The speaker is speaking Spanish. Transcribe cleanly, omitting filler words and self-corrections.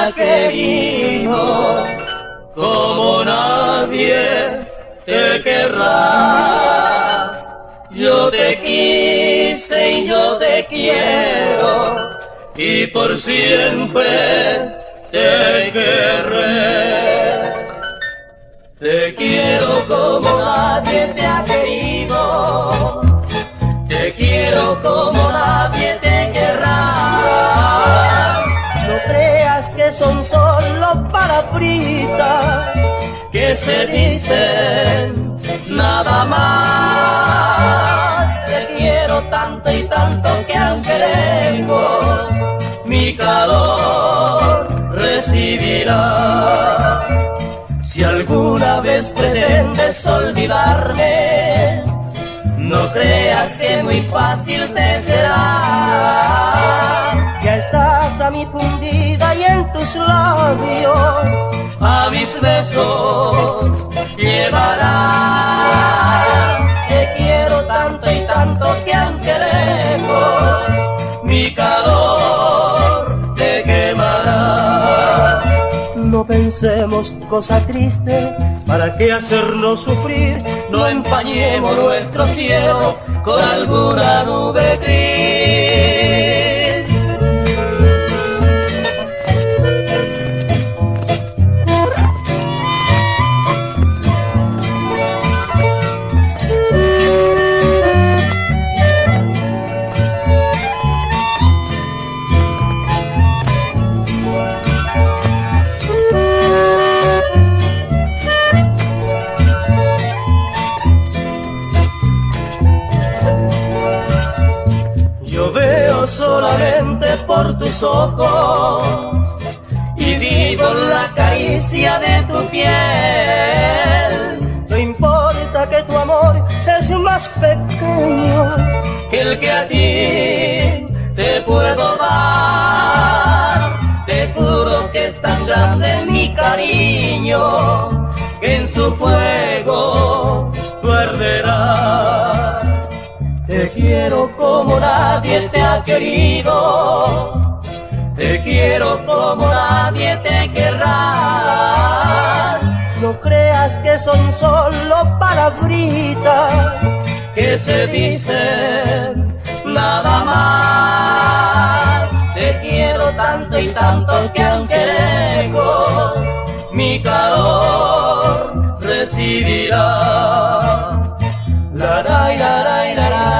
ha querido, como nadie te querrás. Yo te quise y yo te quiero, y por siempre te querré. Te quiero como nadie te ha querido, te quiero como nadie te querrá. No creas que son solo palabritas que se dicen nada más. Te quiero tanto y tanto que aunque lejos mi calor recibirá. Si alguna vez pretendes olvidarme, no creas que muy fácil te será. Ya estás a mi fundida y en tus labios a mis besos llevarás. Te quiero tanto y tanto que aunque lejos mi calor te quemará. No pensemos cosa triste, ¿para qué hacernos sufrir? No empañemos nuestro cielo con alguna nube gris. Solamente por tus ojos y vivo la caricia de tu piel. No importa que tu amor es más pequeño que el que a ti te puedo dar. Te juro que es tan grande mi cariño que en su fuego tú arderás. Te quiero como nadie te ha querido, te quiero como nadie te querrás. No creas que son solo palabritas que se dicen nada más. Te quiero tanto y tanto que aunque lejos mi calor recibirá. La la la la la.